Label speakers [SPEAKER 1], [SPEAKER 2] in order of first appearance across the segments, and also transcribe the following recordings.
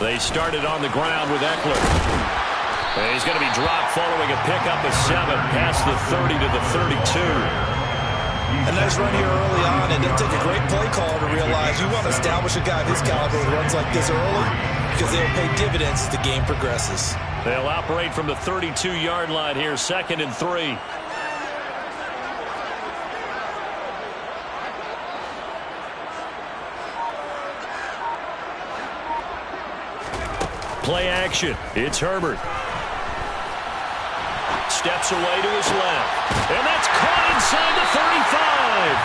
[SPEAKER 1] They started on the ground with Eckler. He's going to be dropped following a pickup of 7 past the 30 to the 32.
[SPEAKER 2] A nice run here early on, and it'll take a great play caller to realize you want to establish a guy of his caliber who runs like this early because they'll pay dividends as the game progresses.
[SPEAKER 1] They'll operate from the 32-yard line here, 2nd and 3. Play action. It's Herbert. Steps away to his left. And that's caught inside the 35.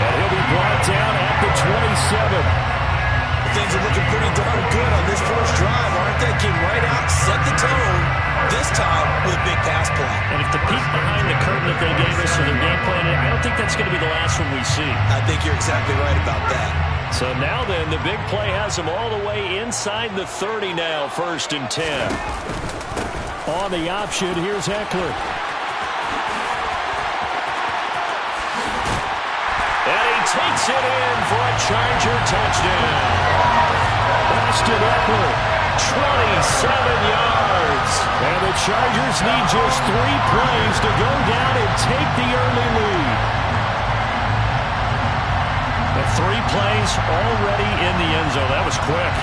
[SPEAKER 1] And he'll be brought down at the 27.
[SPEAKER 2] Things are looking pretty darn good on this first drive, aren't they? Came right out, set the tone, this time with a big pass play.
[SPEAKER 1] And if the peek behind the curtain that they gave us for their game plan, I don't think that's going to be the last one we see.
[SPEAKER 2] I think you're exactly right about that.
[SPEAKER 1] So now then, the big play has them all the way inside the 30 now, 1st and 10. On the option, here's Eckler. And he takes it in for a Charger touchdown. Austin Eckler, 27 yards. And the Chargers need just 3 plays to go down and take the early lead. The 3 plays already in the end zone. That was quick.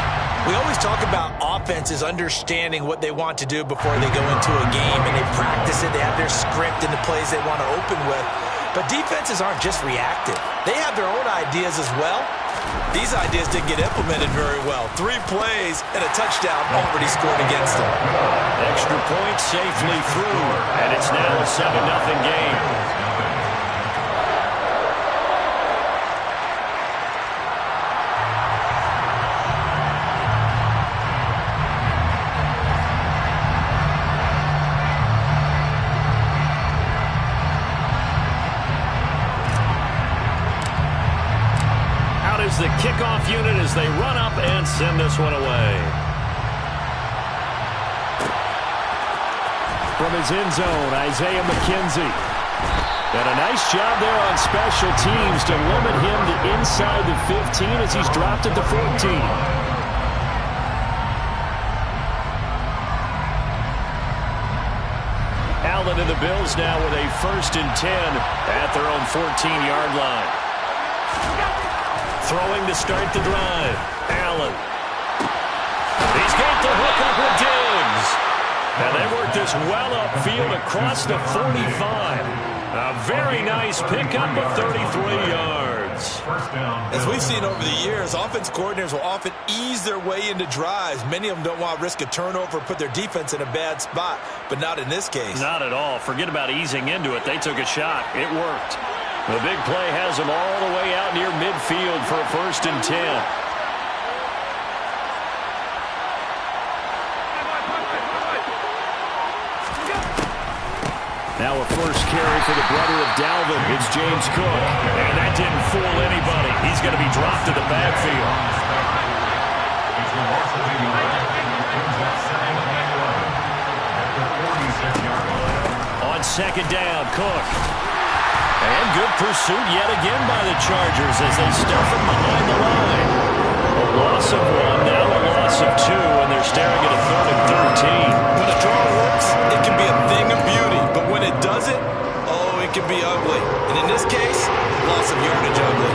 [SPEAKER 2] We always talk about offenses understanding what they want to do before they go into a game, and they practice it. They have their script and the plays they want to open with. But defenses aren't just reactive. They have their own ideas as well. These ideas didn't get implemented very well. 3 plays and a touchdown already scored against them.
[SPEAKER 1] Extra point safely through, and it's now a 7-0 game. The kickoff unit as they run up and send this one away. From his end zone, Isaiah McKenzie. And a nice job there on special teams to limit him to inside the 15 as he's dropped at the 14. Allen and the Bills now with a 1st and 10 at their own 14-yard line. Throwing to start the drive. Allen. He's got the hook up with Diggs. And they work this well upfield across the 45. A very nice pickup of 33 yards.
[SPEAKER 2] As we've seen over the years, offense coordinators will often ease their way into drives. Many of them don't want to risk a turnover or put their defense in a bad spot, but not in this case.
[SPEAKER 1] Not at all. Forget about easing into it. They took a shot. It worked. The big play has them all the way out near midfield for a 1st and 10. Now a first carry for the brother of Dalvin. It's James Cook. And that didn't fool anybody. He's going to be dropped to the backfield. On 2nd down, Cook. And good pursuit yet again by the Chargers as they stuff him behind the line. A loss of 1, now a loss of 2, and they're staring at a 3rd and 13.
[SPEAKER 2] When a draw works, it can be a thing of beauty. But when it doesn't, oh, it can be ugly. And in this case, loss of yardage ugly.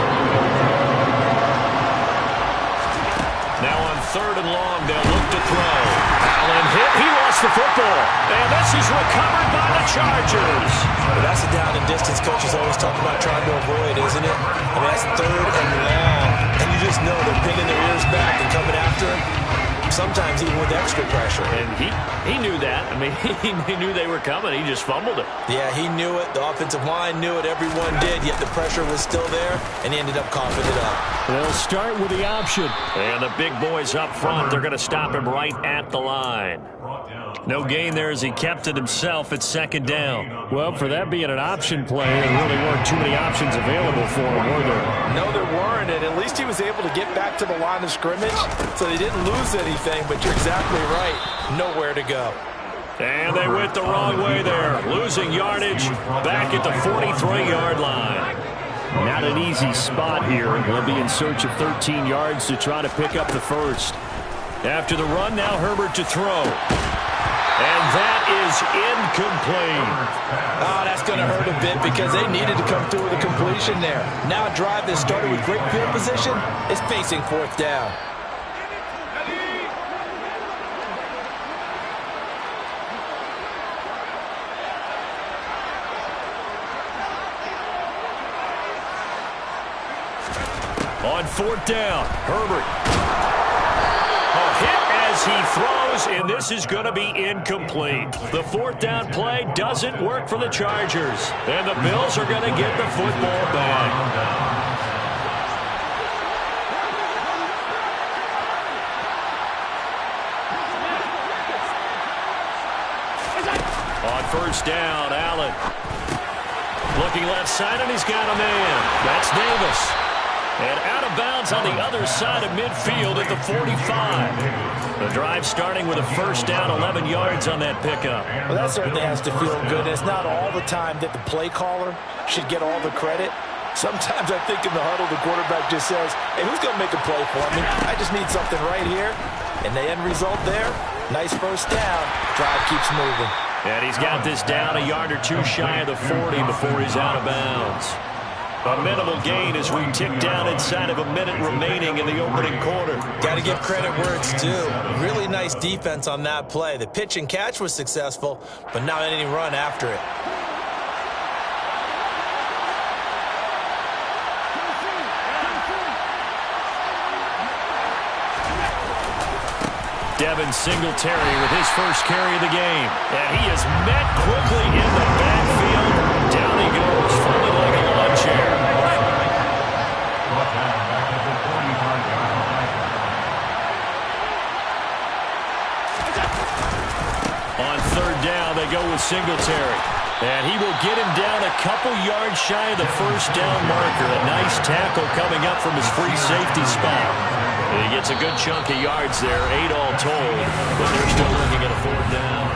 [SPEAKER 1] Now on 3rd and long, they'll look to throw. Allen hit. He lost the football. And this is recovered by the Chargers.
[SPEAKER 2] Well, that's a down and distance coaches always talk about trying to avoid, isn't it? I mean, that's 3rd and long. And you just know they're pinning their ears back and coming after him. Sometimes even with extra pressure.
[SPEAKER 1] And he knew that. I mean, he knew they were coming. He just fumbled it.
[SPEAKER 2] Yeah, he knew it. The offensive line knew it. Everyone did. Yet the pressure was still there, and he ended up coughing it up.
[SPEAKER 1] They'll start with the option. And the big boys up front, they're going to stop him right at the line. No gain there as he kept it himself at 2nd down. Well, for that being an option play, there really weren't too many options available for him, were there?
[SPEAKER 2] No, there weren't, and at least he was able to get back to the line of scrimmage, so they didn't lose anything, but you're exactly right. Nowhere to go.
[SPEAKER 1] And they went the wrong way there, losing yardage back at the 43-yard line. Not an easy spot here. They'll be in search of 13 yards to try to pick up the first. After the run, now Herbert to throw. And that is incomplete.
[SPEAKER 2] Oh, that's going to hurt a bit because they needed to come through with a completion there. Now a drive that started with great field position is facing fourth down.
[SPEAKER 1] On fourth down, Herbert. A hit as he throws, and this is going to be incomplete. The fourth down play doesn't work for the Chargers, and the Bills are going to get the football back. On first down, Allen. Looking left side, and he's got a man. That's Davis. And out of bounds on the other side of midfield at the 45. The drive starting with a first down, 11 yards on that pickup.
[SPEAKER 2] Well, that certainly has to feel good. It's not all the time that the play caller should get all the credit. Sometimes I think in the huddle, the quarterback just says, hey, who's going to make a play for me? I just need something right here. And the end result there, nice first down. Drive keeps moving.
[SPEAKER 1] And he's got this down a yard or two shy of the 40 before he's out of bounds. A minimal gain as we tick down inside of a minute remaining in the opening quarter.
[SPEAKER 2] Got to give credit where it's due. Really nice defense on that play. The pitch and catch was successful, but not any run after it.
[SPEAKER 1] Devin Singletary with his first carry of the game. And he is met quickly in the backfield. Down he goes, falling like a lawn chair. On third down, they go with Singletary. And he will get him down a couple yards shy of the first down marker. A nice tackle coming up from his free safety spot. And he gets a good chunk of yards there, 8 all told. But they're still looking at a fourth down.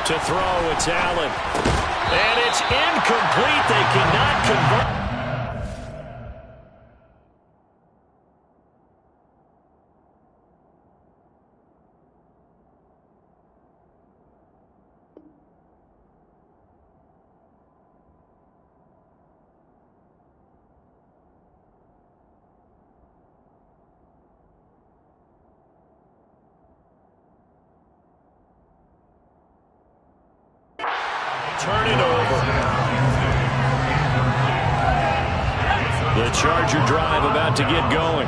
[SPEAKER 1] To throw, it's Allen. And it's incomplete. They cannot convert. Turn it over. The Charger drive about to get going.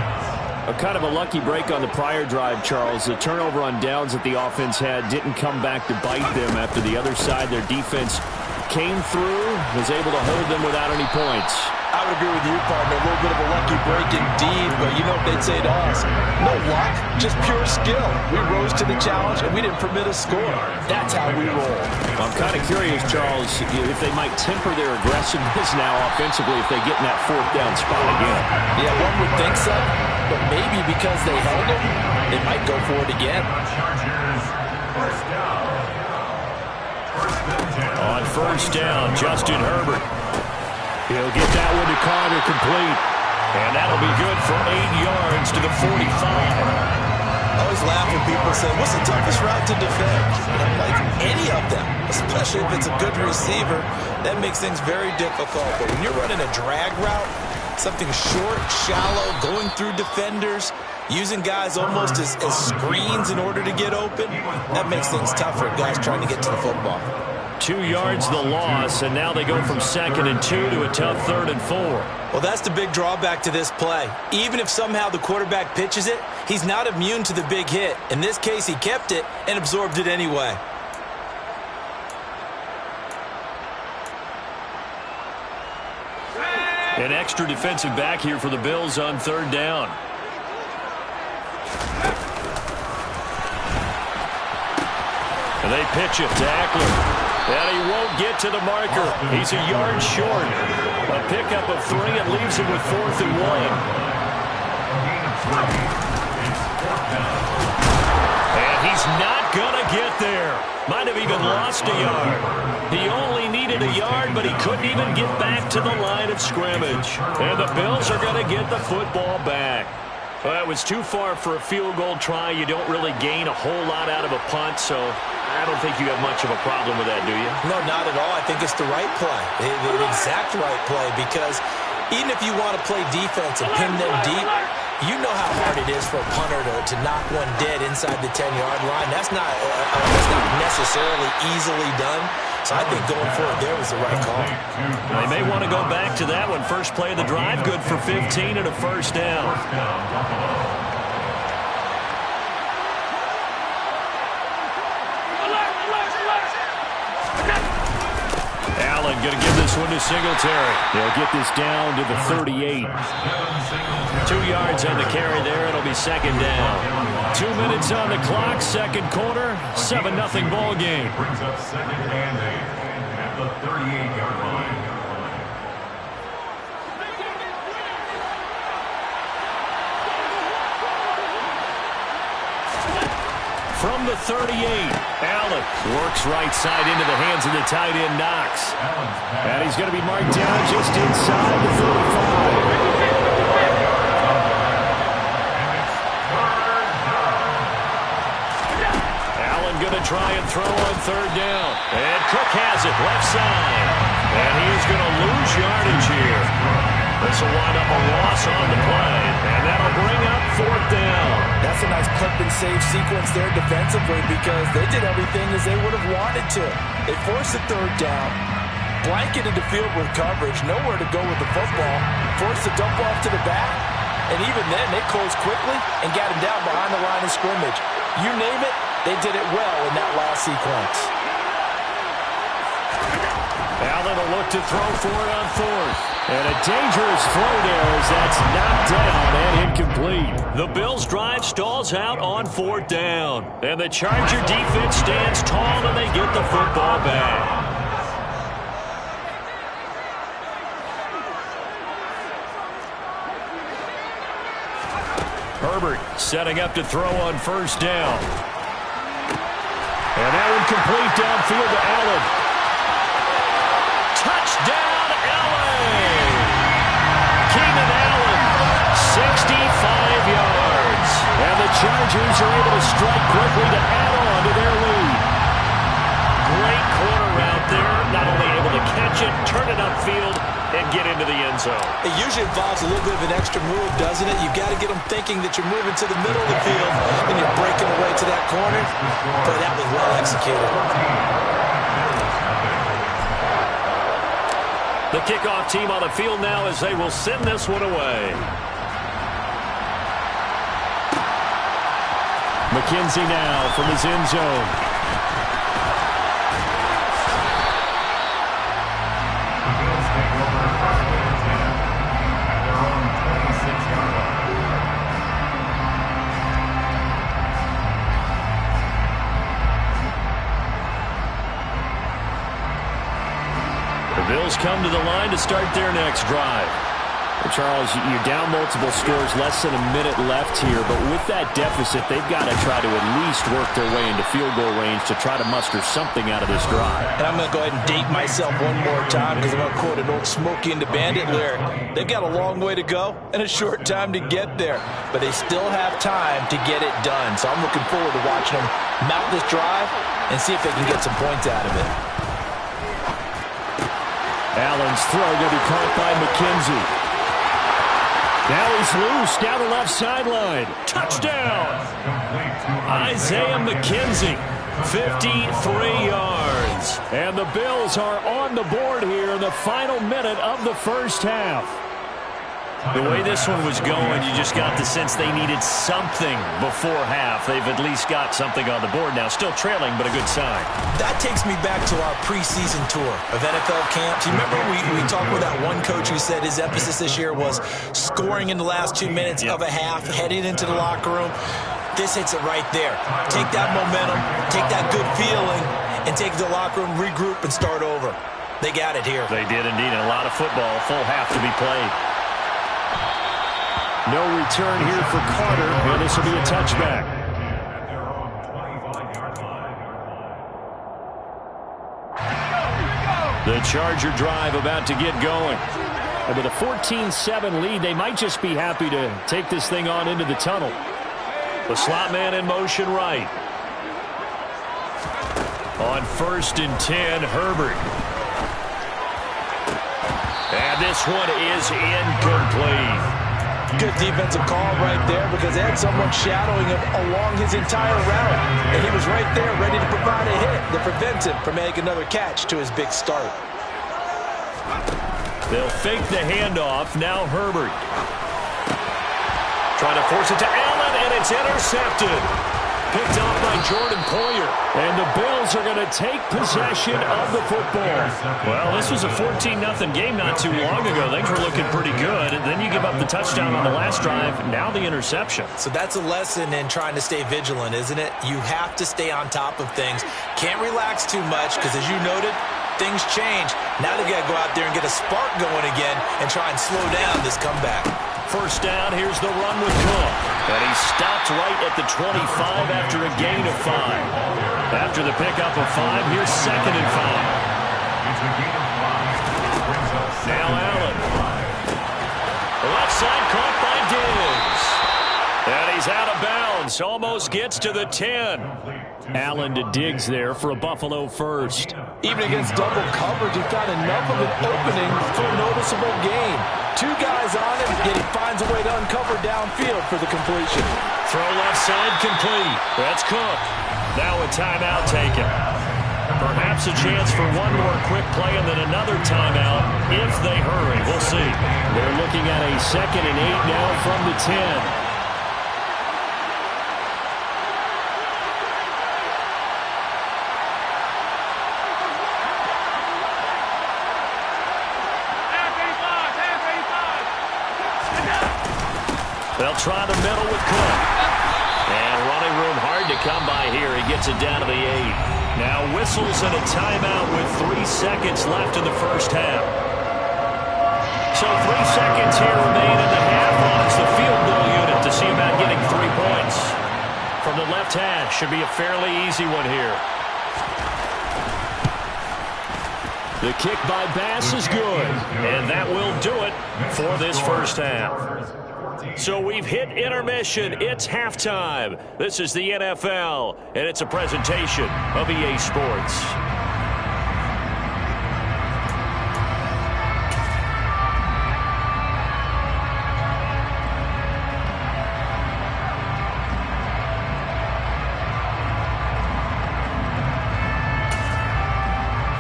[SPEAKER 1] A kind of a lucky break on the prior drive, Charles. The turnover on downs that the offense had didn't come back to bite them after the other side. Their defense came through, was able to hold them without any points.
[SPEAKER 2] I would agree with you, partner. A little bit of a lucky break indeed, but you know what they'd say to us? No luck, just pure skill. We rose to the challenge, and we didn't permit a score. That's how we roll.
[SPEAKER 1] I'm kind of curious, Charles, if they might temper their aggressiveness now offensively if they get in that fourth down spot again.
[SPEAKER 2] Yeah, one would think so, but maybe because they held them, they might go for it again.
[SPEAKER 1] On first down, Justin Herbert. He'll get that one to Carter complete. And that'll be good for 8 yards to the 45.
[SPEAKER 2] I always laugh when people say, what's the toughest route to defend? I'm like, any of them, especially if it's a good receiver, that makes things very difficult. But when you're running a drag route, something short, shallow, going through defenders, using guys almost as screens in order to get open, that makes things tougher, guys trying to get to the football.
[SPEAKER 1] 2 yards the loss, and now they go from 2nd and 2 to a tough 3rd and 4.
[SPEAKER 2] Well, that's the big drawback to this play. Even if somehow the quarterback pitches it, he's not immune to the big hit. In this case, he kept it and absorbed it anyway.
[SPEAKER 1] An extra defensive back here for the Bills on 3rd down. And they pitch it to Eckler. And he won't get to the marker. He's a yard short. A pickup of 3 and leaves him with 4th and 1. And he's not going to get there. there. Might have even lost a yard. He only needed a yard, but he couldn't even get back to the line of scrimmage. And the Bills are going to get the football back. Well, it was too far for a field goal try. You don't really gain a whole lot out of a punt, so I don't think you have much of a problem with that, do you?
[SPEAKER 2] No, not at all. I think it's the right play, the exact right play, because even if you want to play defense and pin them deep, you know how hard it is for a punter to knock one dead inside the 10-yard line. That's not necessarily easily done. So I think going for it there was the right call.
[SPEAKER 1] They may want to go back to that one. First play of the drive, good for 15 and a first down. Allen going to give this one to Singletary. They'll get this down to the 38. 2 yards on the carry there. It'll be second down. 2 minutes on the clock, second quarter, 7-0 ball game.
[SPEAKER 3] Brings up second and 8 at the 38-yard line.
[SPEAKER 1] From the 38, Allen works right side into the hands of the tight end, Knox. And he's going to be marked down just inside the 35. Allen going to try and throw on third down. And Cook has it left side. And he's going to lose yardage here. This will wind up a loss on the play. And that'll bring up fourth down.
[SPEAKER 2] That's a nice clip and save sequence there defensively, because they did everything as they would have wanted to. They forced the third down, blanketed the field with coverage, nowhere to go with the football, forced the dump off to the back, and even then they closed quickly and got him down behind the line of scrimmage. You name it, they did it well in that last sequence.
[SPEAKER 1] Allen will look to throw for it on fourth. And a dangerous throw there as that's knocked down and incomplete. The Bills' drive stalls out on fourth down. And the Charger defense stands tall and they get the football back. Herbert setting up to throw on first down. And that one complete downfield to Allen. Touchdown, LA! Keenan Allen, 65 yards. And the Chargers are able to strike quickly to add on to their lead. Great corner route there. Not only able to catch it, turn it upfield, and get into the end zone.
[SPEAKER 2] It usually involves a little bit of an extra move, doesn't it? You've got to get them thinking that you're moving to the middle of the field and you're breaking away to that corner. But that was well executed.
[SPEAKER 1] The kickoff team on the field now as they will send this one away. McKenzie now from his end zone. Bills come to the line to start their next drive. Well, Charles, you're down multiple scores, less than a minute left here, but with that deficit, they've got to try to at least work their way into field goal range to try to muster something out of this drive.
[SPEAKER 2] And I'm going to go ahead and date myself one more time because I'm going to quote an old Smokey and the Bandit lyric. They've got a long way to go and a short time to get there, but they still have time to get it done. So I'm looking forward to watching them mount this drive and see if they can get some points out of it.
[SPEAKER 1] Allen's throw going to be caught by McKenzie. Now he's loose down the left sideline. Touchdown! Isaiah McKenzie, 53 yards. And the Bills are on the board here in the final minute of the first half. The way this one was going, you just got the sense they needed something before half. They've at least got something on the board now. Still trailing, but a good sign.
[SPEAKER 2] That takes me back to our preseason tour of NFL camps. You remember we talked with that one coach who said his emphasis this year was scoring in the last 2 minutes of a half, heading into the locker room. This hits it right there. Take that momentum, take that good feeling, and take it to the locker room, regroup, and start over. They got it here.
[SPEAKER 1] They did indeed, and a lot of football, full half to be played. No return here for Carter, and this will be a touchback. The Charger drive about to get going. And with a 14-7 lead, they might just be happy to take this thing on into the tunnel. The slot man in motion right. On 1st and 10, Herbert. And this one is incomplete.
[SPEAKER 2] Good defensive call right there because they had someone shadowing him along his entire route. And he was right there ready to provide a hit that prevents him from making another catch to his big start.
[SPEAKER 1] They'll fake the handoff. Now Herbert. Trying to force it to Allen, and it's intercepted. Picked off by Jordan Poyer. And the Bills are going to take possession of the football. Well, this was a 14-0 game not too long ago. Things were looking pretty good. And then you give up the touchdown on the last drive. Now the interception.
[SPEAKER 2] So that's a lesson in trying to stay vigilant, isn't it? You have to stay on top of things. Can't relax too much because, as you noted, things change. Now they got to go out there and get a spark going again and try and slow down this comeback.
[SPEAKER 1] First down, here's the run with Cook. And he stopped right at the 25 after a gain of 5. After the pickup of 5, here's 2nd and 5. Now Allen. Left side caught by Diggs. And he's out of bounds. Almost gets to the 10. Allen to Diggs there for a Buffalo first.
[SPEAKER 2] Even against double coverage, he found enough of an opening for a noticeable gain. 2 guys on him, yet he finds a way to uncover downfield for the completion.
[SPEAKER 1] Throw left side complete. That's Cook. Now a timeout taken. Perhaps a chance for one more quick play and then another timeout if they hurry. We'll see. They're looking at a 2nd and 8 now from the 10. They'll try the middle with Cook. And running room hard to come by here. He gets it down to the 8. Now whistles and a timeout with 3 seconds left in the first half. So 3 seconds here remain in the half. It's the field goal unit to see about getting 3 points. From the left hash, should be a fairly easy one here. The kick by Bass is good. And that will do it for this first half. So we've hit intermission. It's halftime. This is the NFL, and it's a presentation of EA Sports.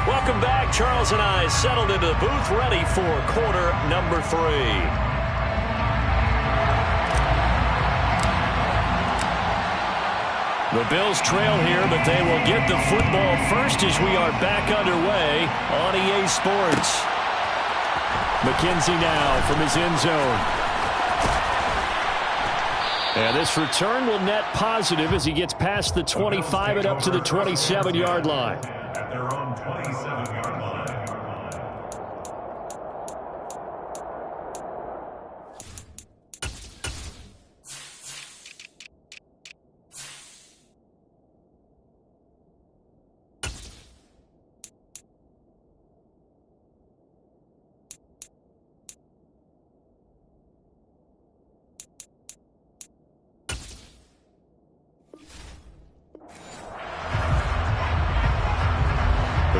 [SPEAKER 1] Welcome back. Charles and I settled into the booth, ready for quarter number 3. The Bills trail here, but they will get the football first as we are back underway on EA Sports. McKenzie now from his end zone. And this return will net positive as he gets past the 25 and up to the 27-yard line.
[SPEAKER 3] At their own 27-yard line.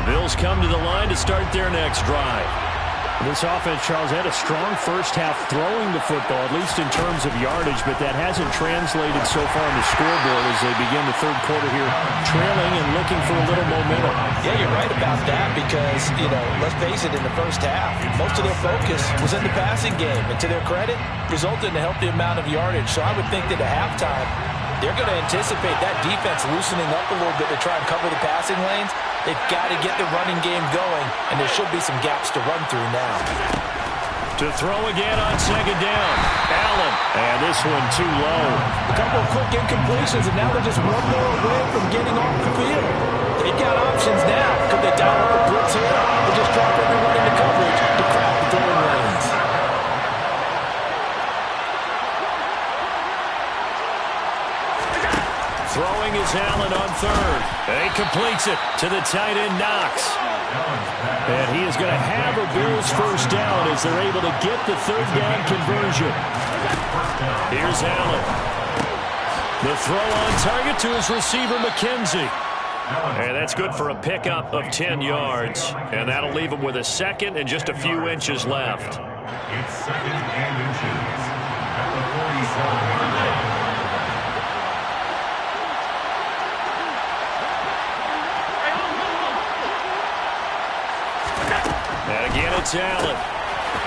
[SPEAKER 1] Bills come to the line to start their next drive. This offense, Charles, had a strong first half throwing the football, at least in terms of yardage, but that hasn't translated so far on the scoreboard as they begin the third quarter here, trailing and looking for a little momentum.
[SPEAKER 2] Yeah, you're right about that because, let's face it, in the first half, most of their focus was in the passing game, and to their credit, resulted in a healthy amount of yardage. So I would think that at halftime, they're going to anticipate that defense loosening up a little bit to try and cover the passing lanes. They've got to get the running game going, and there should be some gaps to run through now.
[SPEAKER 1] To throw again on second down. Allen. And this one too low.
[SPEAKER 2] A couple of quick incompletions, and now they're just one more away from getting off the field. They've got options now. Could they dial up a blitz here or just drop everyone into coverage to crack the throwing lanes?
[SPEAKER 1] Throwing is Allen on third. And he completes it to the tight end, Knox. And he is going to have a Bills first down as they're able to get the third down conversion. Here's Allen. The throw on target to his receiver, McKenzie. And that's good for a pickup of 10 yards. And that'll leave him with a second and just a few inches left.
[SPEAKER 3] It's second and inches at the 47-yard line.
[SPEAKER 1] And again, it's Allen.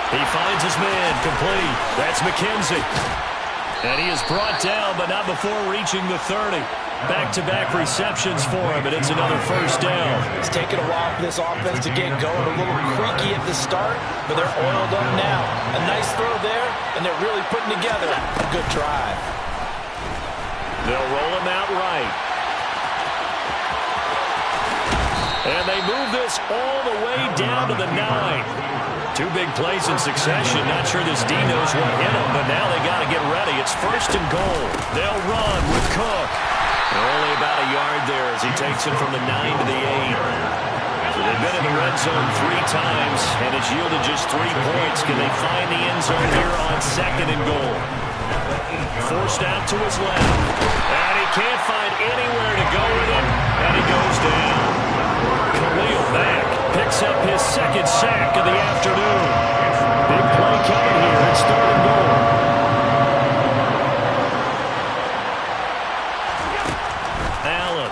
[SPEAKER 1] He finds his man complete. That's McKenzie. And he is brought down, but not before reaching the 30. Back-to-back receptions for him, and it's another first down.
[SPEAKER 2] It's taken a while for this offense to get going. A little creaky at the start, but they're oiled up now. A nice throw there, and they're really putting together a good drive.
[SPEAKER 1] They'll roll him out right. And they move this all the way down to the 9. Two big plays in succession. Not sure this D knows what hit him, but now they got to get ready. It's first and goal. They'll run with Cook. Only about a yard there as he takes it from the 9 to the 8. So they've been in the red zone 3 times, and it's yielded just 3 points. Can they find the end zone here on second and goal? Forced out to his left. And he can't find anywhere to go with it, and he goes down. Khalil Mack picks up his second sack of the afternoon. Big play coming here. It's third and goal. Allen.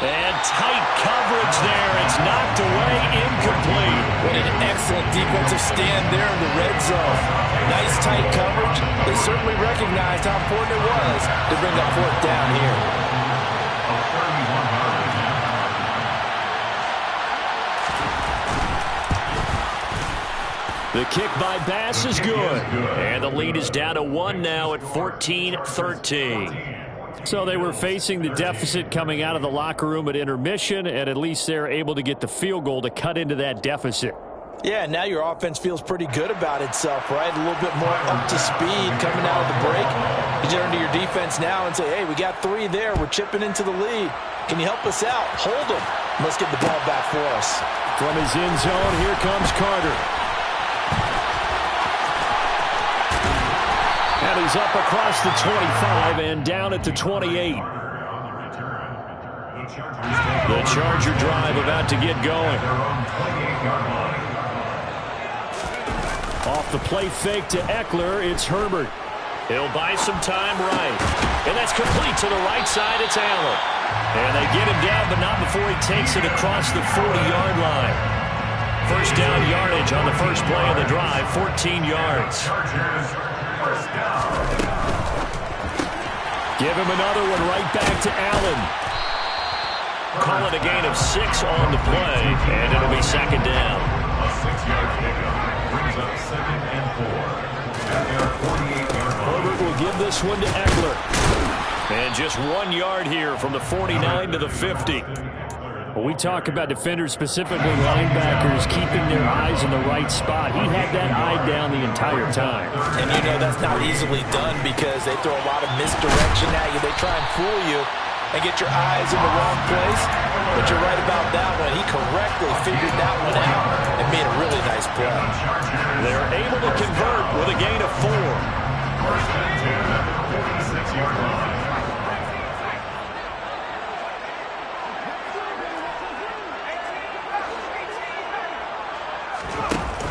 [SPEAKER 1] And tight coverage there. It's knocked away, incomplete.
[SPEAKER 2] What an excellent defensive stand there in the red zone. Nice tight coverage. They certainly recognized how important it was to bring up fourth down here.
[SPEAKER 1] The kick by Bass is good. And the lead is down to 1 now at 14-13. So they were facing the deficit coming out of the locker room at intermission, and at least they're able to get the field goal to cut into that deficit.
[SPEAKER 2] Yeah, now your offense feels pretty good about itself, right? A little bit more up to speed coming out of the break. You turn to your defense now and say, hey, we got 3 there. We're chipping into the lead. Can you help us out? Hold them. Let's get the ball back for us.
[SPEAKER 1] From his end zone, here comes Carter. And he's up across the 25 and down at the 28. The Charger drive about to get going. Off the play fake to Eckler, it's Herbert. He'll buy some time right. And that's complete to the right side, it's Allen. And they get him down, but not before he takes it across the 40-yard line. First down yardage on the first play of the drive, 14 yards. Give him another one right back to Allen. Call it a gain of 6 on the play, and it'll be second down.
[SPEAKER 3] A 6-yard pickup brings up second and 4 at their 48-yard line.
[SPEAKER 1] Herbert will give this one to Eckler. And just 1 yard here from the 49 to the 50. When we talk about defenders, specifically linebackers, keeping their eyes in the right spot, he had that eye down the entire time.
[SPEAKER 2] And you know that's not easily done because they throw a lot of misdirection at you. They try and fool you and get your eyes in the wrong place. But you're right about that one. He correctly figured that one out and made a really nice play.
[SPEAKER 1] They're able to convert with a gain of 4.
[SPEAKER 3] First and 10 at the 46-yard line.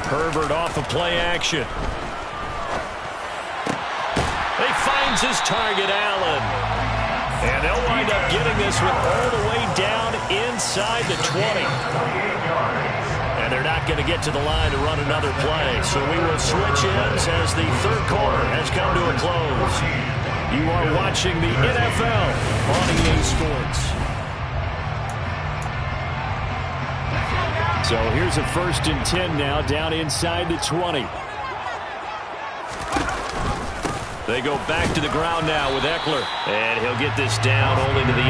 [SPEAKER 1] Herbert off of play action. He finds his target, Allen. And they'll wind up getting this one all the way down inside the 20. And they're not going to get to the line to run another play. So we will switch ends as the third quarter has come to a close. You are watching the NFL on EA Sports. So here's a first and 10 now, down inside the 20. They go back to the ground now with Eckler. And he'll get this down only to the 18.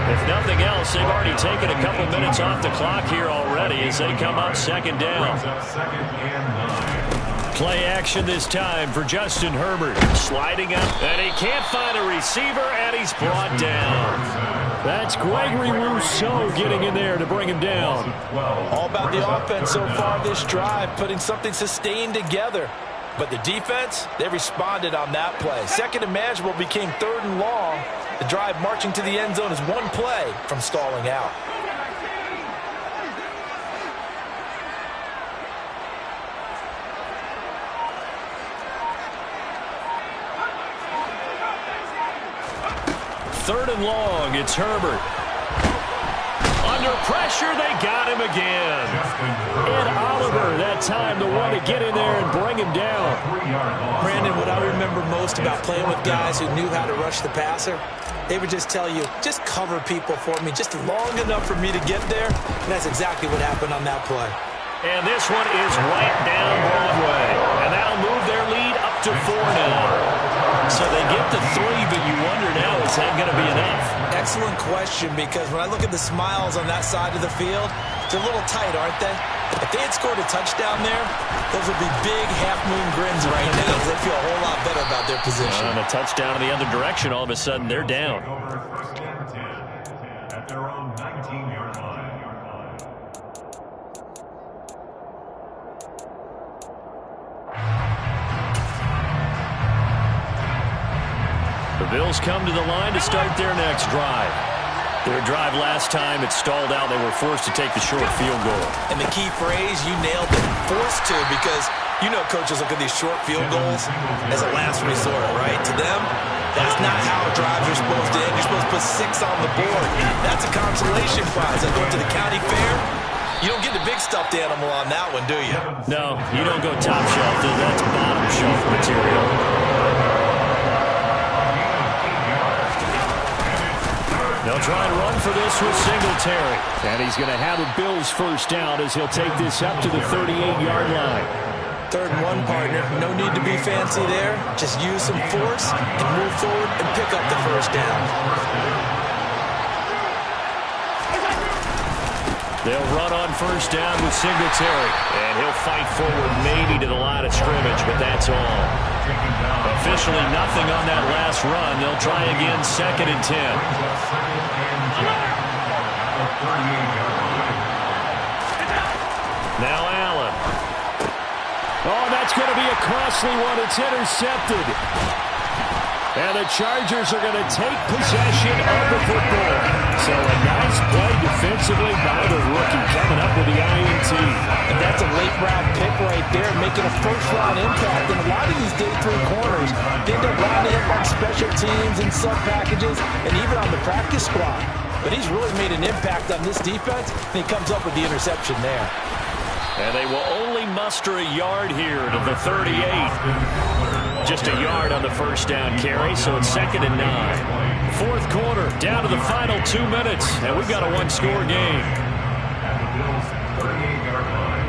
[SPEAKER 1] If nothing else, they've already taken a couple minutes off the clock here already as they come up second down.
[SPEAKER 3] Second and 9.
[SPEAKER 1] Play action this time for Justin Herbert. Sliding up, and he can't find a receiver, and he's brought down. That's Gregory Rousseau getting in there to bring him down.
[SPEAKER 2] All about the offense so far this drive, putting something sustained together. But the defense, they responded on that play. Second and manageable became 3rd and long. The drive marching to the end zone is one play from stalling out.
[SPEAKER 1] Third and long, it's Herbert. Under pressure, they got him again. Ed Oliver, that time, the one to get in there and bring him down.
[SPEAKER 2] Brandon, what I remember most about playing with guys who knew how to rush the passer, they would just tell you, just cover people for me, just long enough for me to get there. And that's exactly what happened on that play.
[SPEAKER 1] And this one is right down Broadway. And that'll move their lead up to 4 now. So they get the 3, but you wonder now, is that going to be enough?
[SPEAKER 2] Excellent question, because when I look at the smiles on that side of the field, they're a little tight, aren't they? If they had scored a touchdown there, those would be big half-moon grins right now. They feel a whole lot better about their position.
[SPEAKER 1] And a touchdown in the other direction, all of a sudden they're down.
[SPEAKER 3] At their own 19-yard line.
[SPEAKER 1] The Bills come to the line to start their next drive. Their drive last time, it stalled out. They were forced to take the short field goal.
[SPEAKER 2] And the key phrase, you nailed it, forced to, because you know coaches look at these short field goals as a last resort, right? To them, that's not how drives are supposed to end. You're supposed to put 6 on the board. That's a consolation prize. I go to the county fair. You don't get the big stuffed animal on that one, do you?
[SPEAKER 1] No, you don't go top shelf. That's bottom shelf material. They'll try and run for this with Singletary. And he's going to have a Bills first down as he'll take this up to the 38-yard line.
[SPEAKER 2] 3rd and 1, partner. No need to be fancy there. Just use some force and move forward and pick up the first down.
[SPEAKER 1] They'll run on first down with Singletary. And he'll fight forward maybe to the line of scrimmage, but that's all. Officially nothing on that last run. They'll try again, 2nd and 10. Now Allen. Oh, that's going to be a costly one. It's intercepted. And the Chargers are going to take possession of the football. So a nice play defensively by the rookie coming up with the INT.
[SPEAKER 2] And that's a late-round pick right there, making a first-round impact. And a lot of these day 3 corners, they end up lining up on special teams and sub-packages and even on the practice squad. But he's really made an impact on this defense, and he comes up with the interception there.
[SPEAKER 1] And they will only muster a yard here to the 38. Just a yard on the first down carry, so it's 2nd and 9. 4th quarter, down to the final 2 minutes, and we've got a 1-score game.
[SPEAKER 3] At the Bills' 38-yard line.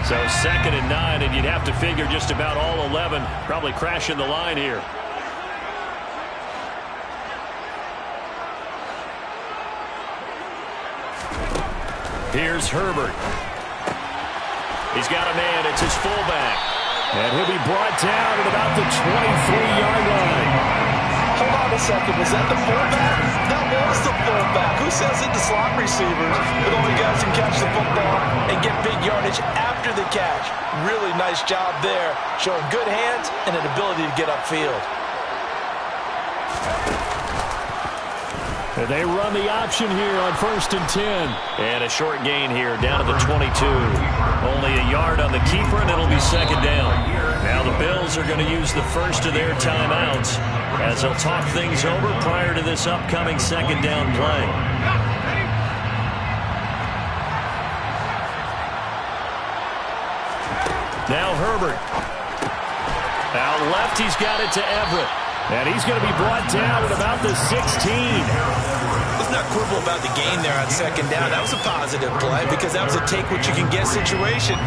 [SPEAKER 1] So 2nd and 9, and you'd have to figure just about all 11 probably crashing the line here. Here's Herbert. He's got a man. It's his fullback. And he'll be brought down at about the 23-yard line.
[SPEAKER 2] Hold on a second. Was that the fullback? That was the fullback. Who says it to slot receivers? But only guys can catch the football and get big yardage after the catch. Really nice job there, showing good hands and an ability to get upfield.
[SPEAKER 1] And they run the option here on 1st and 10. And a short gain here down to the 22. Only a yard on the keeper, and it'll be 2nd down. Now the Bills are going to use the first of their timeouts as they'll talk things over prior to this upcoming 2nd down play. Now Herbert. Out left, he's got it to Everett. And he's going to be brought down at about the 16.
[SPEAKER 2] Let's not quibble about the gain there on 2nd down. That was a positive play because that was a take-what-you-can-get situation.